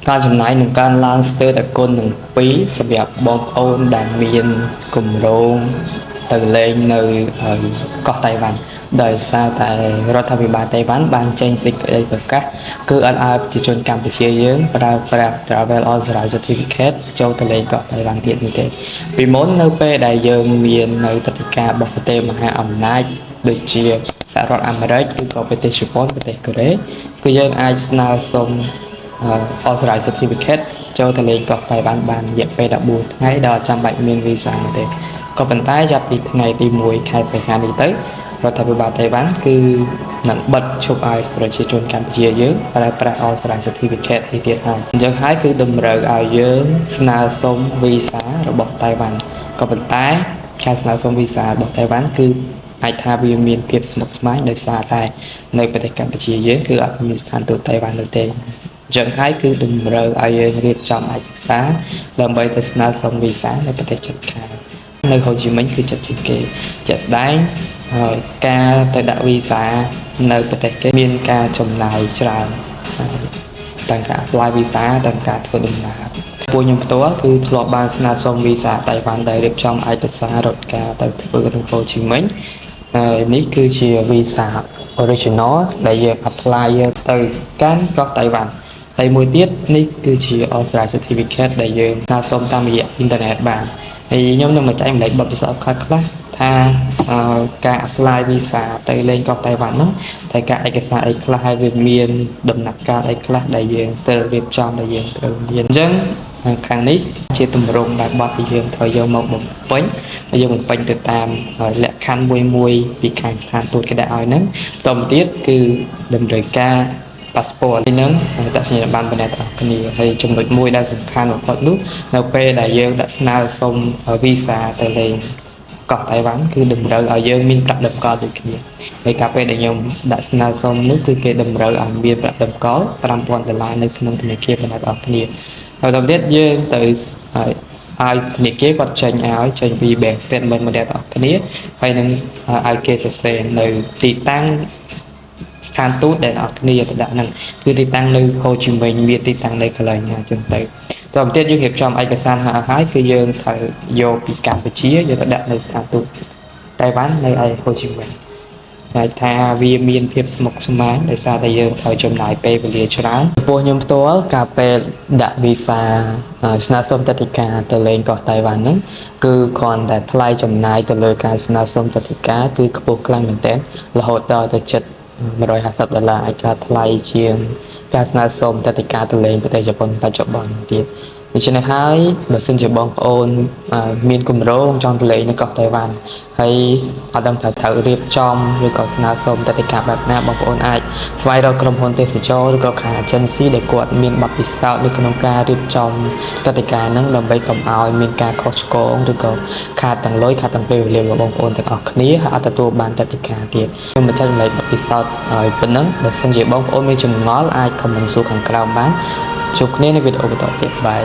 ការចំណាយនឹងការឡើងស្ទើរតែគុណនឹង2សម្រាប់បងប្អូនដែលមានគម្រោងទៅលេងនៅកោះតៃវ៉ាន់ដោយសារតែរដ្ឋាភិបាលតៃវ៉ាន់បានចេញសេចក្តីប្រកាសគឺអត់ឲ្យប្រជាជនកម្ពុជាយើងប្រើប្រាស់ Travel Authorized Certificate ចូលទៅលេងកោះតៃវ៉ាន់ទៀតនេះទេពីមុននៅពេលដែលយើងមាននៅទឹកដីការបស់ប្រទេសមហាអំណាចដូចជាសហរដ្ឋអាមេរិកឬក៏ប្រទេសជប៉ុនប្រទេសកូរ៉េគឺយើងអាចស្នើសុំAuthorized Certificate ចូលទៅលេងកោះតៃវ៉ាន់បានរយៈពេល14ថ្ងៃដោយអត់ចាំបាច់មានវីសានោះទេក៏ប៉ុន្តែចាប់ពីថ្ងៃទី1ខែសីហានេះទៅរដ្ឋាភិបាលតៃវ៉ាន់គឺនឹងបិទឈប់ឲ្យប្រជាជនកម្ពុជាយើងប្រើប្រាស់ Authorized Certificate នេះទៀតហើយអញ្ចឹងហើយគឺតម្រូវឲ្យយើងស្នើសុំវីសារបស់តៃវ៉ាន់ក៏ប៉ុន្តែការស្នើសុំវីសារបស់តៃវ៉ាន់គឺអាចថាវាមានភាពស្មុគស្មាញដោយសារតែនៅប្រទេសកម្ពុជាយើងគឺអត់មានស្ថានទូតតៃវ៉ាន់នោះទេចឹងហើយគឺតម្រូវឲ្យយើងរៀបចំឯកសារដើម្បីទៅស្នើសុំវីសានៅប្រទេសជិតខាងនៅហូជីមិញគឺជិតជាងគេជាក់ស្ដែងការទៅដាក់វីសានៅប្រទេសគេមានការចំណាយច្រើនទាំងការ apply វីសាទាំងការធ្វើដំណើរពួកខ្ញុំផ្ទាល់គឺធ្លាប់បានស្នើសុំវីសាតៃវ៉ាន់ដែលរៀបចំឯកសាររត់ការទៅធ្វើនៅហូជីមិញនេះគឺជាវីសា original ដែលយើង apply ទៅកាន់កោះតៃវ៉ាន់ហើយមួយទៀតនេះគឺជា Authorized Certificate ដែលយើងស្នើសុំតាមរយៈអ៊ីនធឺណិតបានហើយខ្ញុំនឹងមកចែកម្លែកបទពិសោធន៍ខ្លះថាការ apply visa ទៅលេងកោះតៃវ៉ាន់ហ្នឹងតែការឯកសារអីខ្លះហើយវាមានដំណាក់កាលអីខ្លះដែលយើងត្រូវរៀបចំដែលយើងត្រូវមានអញ្ចឹងខាងនេះជាទម្រង់ដែលបទដែលយើងត្រូវយកមកបំពេញហើយយើងបំពេញទៅតាមលក្ខខណ្ឌមួយពីខាងស្ថានទូតគេដាក់ឲ្យហ្នឹងបន្តទៀតគឺតម្រូវការ passport ហ្នឹងតសញ្ញាប័ណ្ណបណ្ណទាំងអស់គ្នាហើយចំណុចមួយដែលសំខាន់បំផុតនោះនៅពេលដែលយើងដាក់ស្នើសុំ visa ទៅលេងកោះតៃវ៉ាន់គឺតម្រូវឲ្យយើងមានប្រាក់តម្កល់ដូចគ្នាហើយកាលពេលដែលខ្ញុំដាក់ស្នើសុំនោះគឺគេតម្រូវឲ្យមានប្រាក់តម្កល់$5,000នៅក្នុងធនាគារបណ្ណទាំងអស់គ្នាហើយបន្តទៀតយើងទៅឲ្យធនាគារគាត់ចេញពី bank statement បណ្ណទាំងអស់គ្នាហើយនឹងឲ្យគេសរសេរនៅទីតាំងស្ថានទូតដែលអ្នកគ្នាទៅដាក់ហ្នឹងគឺទីតាំងនៅហូជីមិញមានទីតាំងនៅកន្លែងណាចឹងទៅបន្តទៀតយើងរៀបចំឯកសារហើយគឺយើងត្រូវយកពីកម្ពុជាយកទៅដាក់នៅស្ថានទូតតៃវ៉ាន់នៅឯហូជីមិញតែថាវាមានភាពស្មុគស្មាញដោយសារតែយើងត្រូវចំណាយពេលវេលាច្រើនចំពោះខ្ញុំផ្ទាល់ការពេលដាក់វីសាស្នើសុំទឹកដីកាទៅលេងកោះតៃវ៉ាន់ហ្នឹងគឺគ្រាន់តែថ្លៃចំណាយទៅលើការស្នើសុំទឹកដីកាគឺខ្ពស់ខ្លាំងមែនទែនរហូតដល់ទៅជិត$150អាចថាថ្លៃជាងការស្នើសុំទឹកដីកាទៅលេងប្រទេសជប៉ុនបច្ចុប្បន្នទៀតដូច្នេះហើយបើសិនជាបងប្អូនមានគម្រោងចង់ទៅលេងនៅកោះតៃវ៉ាន់ហើយអត់ដឹងថាត្រូវរៀបចំឬក៏ស្នើសុំទឹកដីកាបែបណាបងប្អូនអាចស្វែងរកក្រុមហ៊ុនទេសចរឬក៏ខាង agency ដែលគាត់មានបទពិសោធន៍នៅក្នុងការរៀបចំទឹកដីកាហ្នឹងដើម្បីកុំឲ្យមានការខុសឆ្គងឬក៏ខាតទាំងលុយខាតទាំងពេលវេលារបស់បងប្អូនទាំងអស់គ្នាហើយអត់ទទួលបានទឹកដីកាទៀតខ្ញុំបញ្ជាក់ចំណុចបទពិសោធន៍ឲ្យប៉ុណ្ណឹងបើសិនជាបងប្អូនមានចម្ងល់អាច comment សួរខាងក្រោមបានជួបគ្នានៅវីដេអូបន្តទៀតបាយ